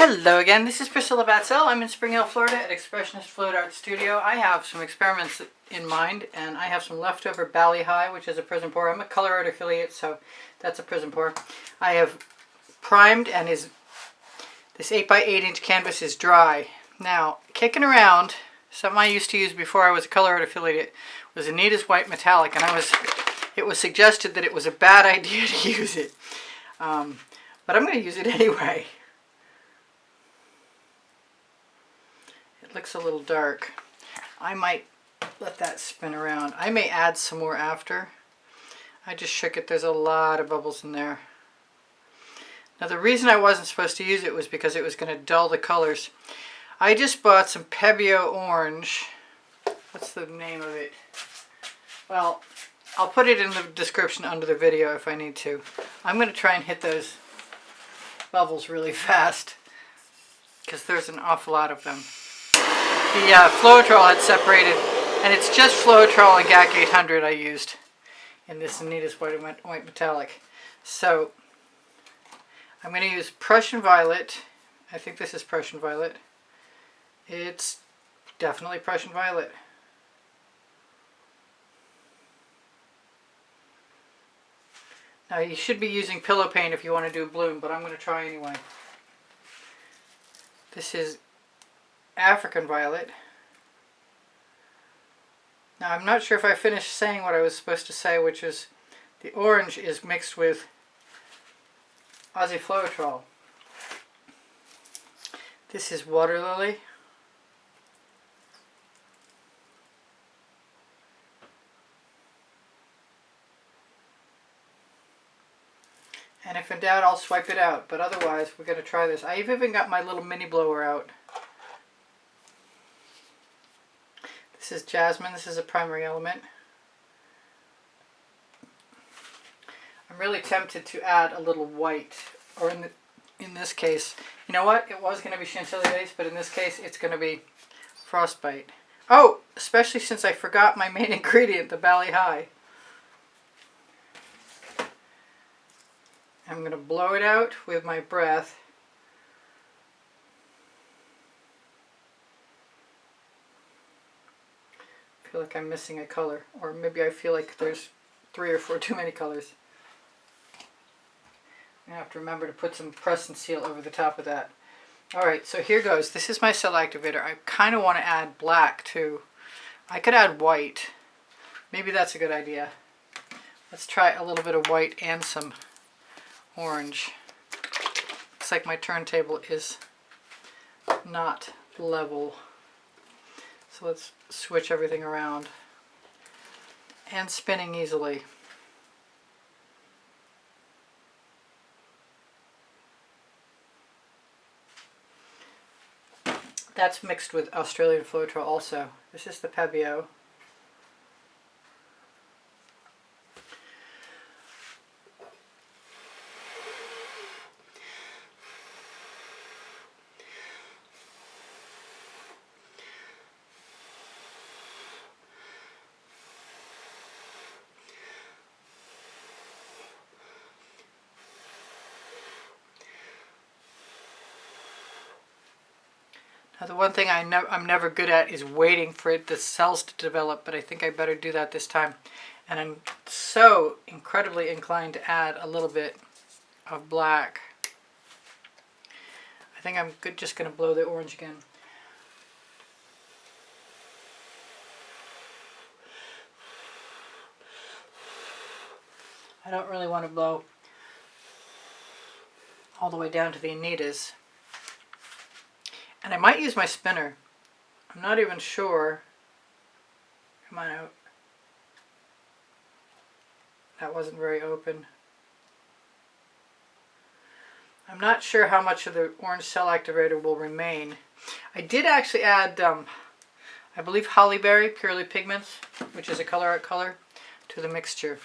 Hello again, this is Priscilla Batzell. I'm in Spring Hill, Florida at Expressionist Float Art Studio. I have some experiments in mind, and I have some leftover Bali High, which is a Prizm pour. I'm a Colourarte affiliate, so that's a Prizm pour. I have primed, and this 8x8 inch canvas is dry. Now, kicking around, something I used to use before I was a Colourarte affiliate was Anitas White metallic, and it was suggested that it was a bad idea to use it. But I'm going to use it anyway. It looks a little dark. I might let that spin around. I may add some more after. I just shook it. There's a lot of bubbles in there. Now the reason I wasn't supposed to use it was because it was going to dull the colors. I just bought some Pebeo orange. What's the name of it? Well, I'll put it in the description under the video if I need to. I'm going to try and hit those bubbles really fast because there's an awful lot of them. The Floetrol had separated, and it's just Floetrol and GAC 800 I used in this Anitas White metallic. So I'm going to use Prussian Violet. I think this is Prussian Violet. It's definitely Prussian Violet. Now you should be using pillow paint if you want to do a bloom, but I'm going to try anyway. This is African Violet. Now I'm not sure if I finished saying what I was supposed to say, which is the orange is mixed with Aussie Floetrol. This is WaterLily. And if in doubt, I'll swipe it out, but otherwise we're going to try this. I've even got my little mini blower out. This is Jasmine. This is a primary element. I'm really tempted to add a little white, or in this case, you know what? It was going to be Chantilly base, but in this case, it's going to be Frostbite. Oh, especially since I forgot my main ingredient, the Bali High. I'm going to blow it out with my breath. I feel like I'm missing a color, or maybe I feel like there's 3 or 4 too many colors. I have to remember to put some press and seal over the top of that. Alright, so here goes. This is my cell activator. I kind of want to add black too. I could add white. Maybe that's a good idea. Let's try a little bit of white and some orange. Looks like my turntable is not level. So let's switch everything around. And spinning easily. That's mixed with Australian Floetrol also. This is the Pebeo. Now the one thing I'm never good at is waiting for the cells to develop, but I think I better do that this time. And I'm so incredibly inclined to add a little bit of black. I think I'm just going to blow the orange again. I don't really want to blow all the way down to the Anitas. And I might use my spinner. I'm not even sure. Come on out. That wasn't very open. I'm not sure how much of the orange cell activator will remain. I did actually add, I believe, Hollyberry Purely Pigments, which is a Colourarte color, to the mixture.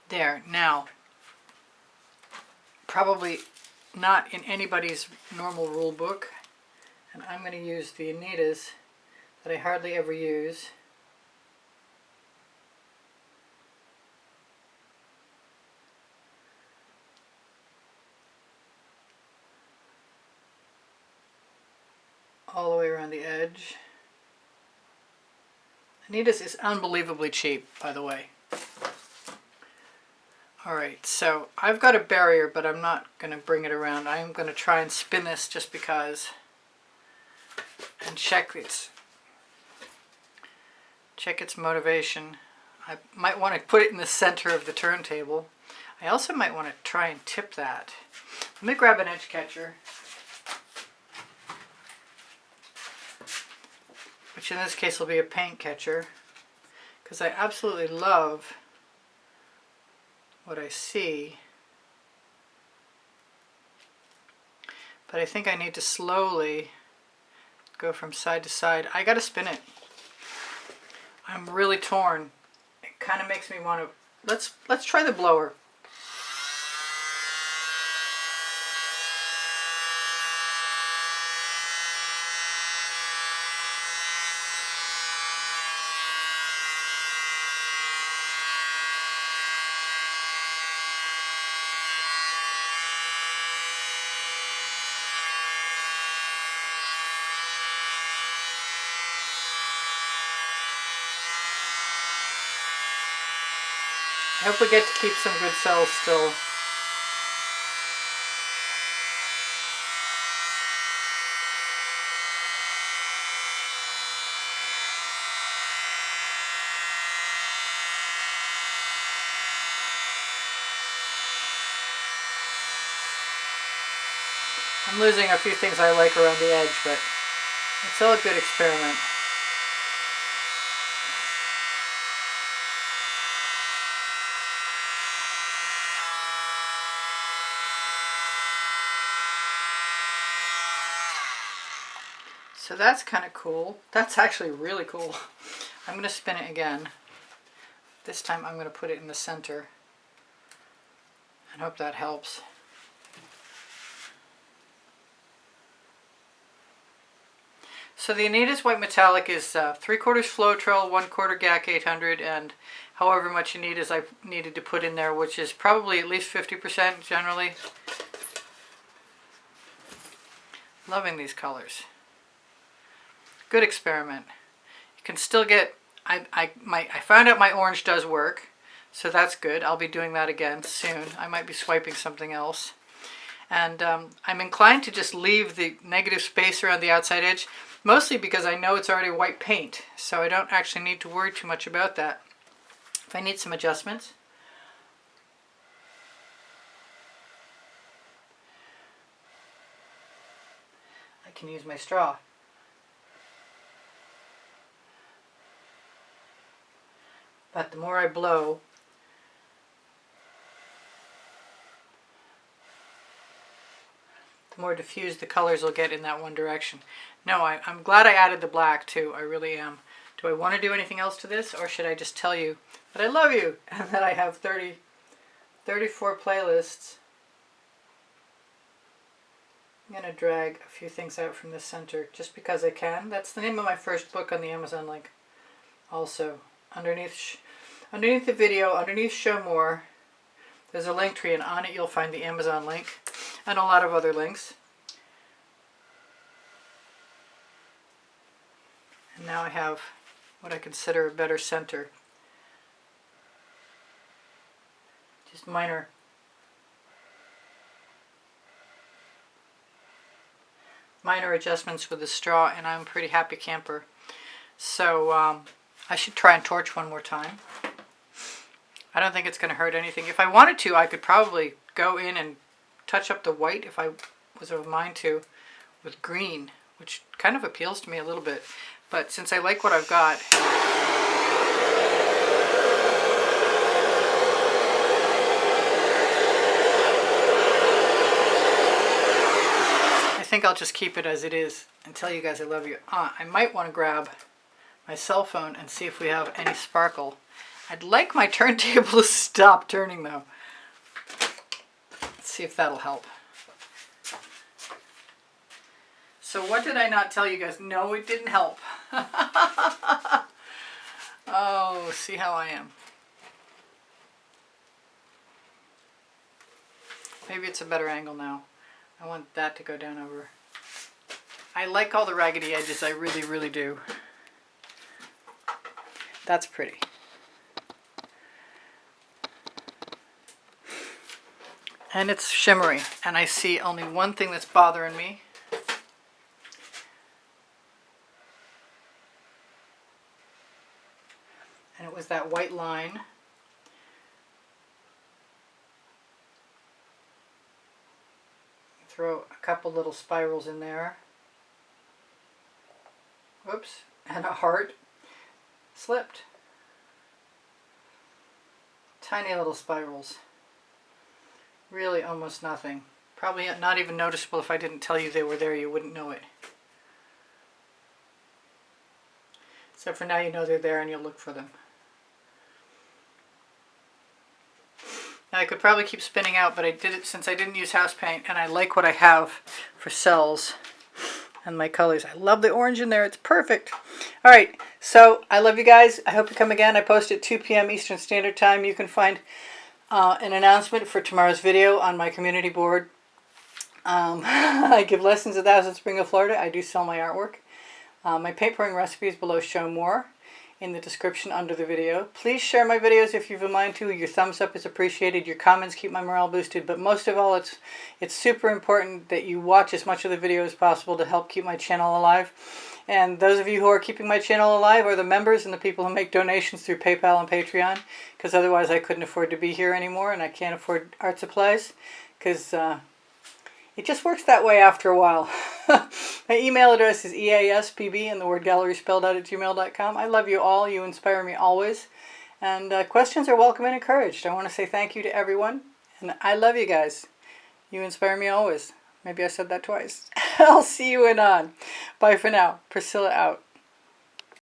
There, now, probably not in anybody's normal rule book, and I'm going to use the Anitas that I hardly ever use. All the way around the edge. Anitas is unbelievably cheap, by the way. Alright, so I've got a barrier, but I'm not going to bring it around. I'm going to try and spin this just because, and check its motivation. I might want to put it in the center of the turntable. I also might want to try and tip that. Let me grab an edge catcher, which in this case will be a paint catcher, because I absolutely love what I see. But I think I need to slowly go from side to side. I gotta spin it. I'm really torn. It kind of makes me want to, let's try the blower. I hope we get to keep some good cells still. I'm losing a few things I like around the edge, but it's still a good experiment. So that's kind of cool. That's actually really cool. I'm going to spin it again. This time I'm going to put it in the center and hope that helps. So the Anitas White Metallic is 3/4 Floetrol, 1/4 GAC 800, and however much you need as I needed to put in there, which is probably at least 50% generally. Loving these colors. Good experiment. You can still get, I found out my orange does work, so that's good. I'll be doing that again soon. I might be swiping something else. And I'm inclined to just leave the negative space around the outside edge, mostly because I know it's already white paint, so I don't actually need to worry too much about that. If I need some adjustments, I can use my straw. But the more I blow, the more diffused the colors will get in that one direction. No, I'm glad I added the black too. I really am. Do I want to do anything else to this, or should I just tell you that I love you and that I have 34 playlists? I'm going to drag a few things out from the center just because I can. That's the name of my first book on the Amazon link. Also, underneath the video, underneath Show More, there's a link tree, and on it you'll find the Amazon link and a lot of other links. And now I have what I consider a better center. Just minor adjustments with the straw, and I'm a pretty happy camper. So I should try and torch one more time. I don't think it's going to hurt anything. If I wanted to, I could probably go in and touch up the white, if I was of a mind to, with green, which kind of appeals to me a little bit. But since I like what I've got, I think I'll just keep it as it is and tell you guys I love you. I might want to grab my cell phone and see if we have any sparkle. I'd like my turntable to stop turning though. Let's see if that'll help. So So what did I not tell you guys? No, it didn't help. Oh, see how I am. Maybe it's a better angle now. I want that to go down over. I like all the raggedy edges. I really, really do. That's pretty. And it's shimmery. And I see only one thing that's bothering me. And it was that white line. Throw a couple little spirals in there. Whoops, and a heart slipped. Tiny little spirals. Really almost nothing. Probably not even noticeable. If I didn't tell you they were there, you wouldn't know it. So for now you know they're there and you'll look for them. Now I could probably keep spinning out, but I did it since I didn't use house paint, and I like what I have for cells and my colors. I love the orange in there. It's perfect. All right, so I love you guys. I hope you come again. I post at 2 p.m. Eastern Standard Time. You can find an announcement for tomorrow's video on my community board. I give lessons at Thousand Spring, Florida. I do sell my artwork. My paint pouring recipes below show more in the description under the video. Please share my videos if you've a mind to. Your thumbs up is appreciated. Your comments keep my morale boosted. But most of all, it's super important that you watch as much of the video as possible to help keep my channel alive. And those of you who are keeping my channel alive are the members and the people who make donations through PayPal and Patreon, because otherwise I couldn't afford to be here anymore, and I can't afford art supplies because it just works that way after a while. My email address is easpb and the word gallery spelled out at gmail.com. I love you all. You inspire me always. And questions are welcome and encouraged. I want to say thank you to everyone. And I love you guys. You inspire me always. Maybe I said that twice. I'll see you in on. Bye for now. Priscilla out.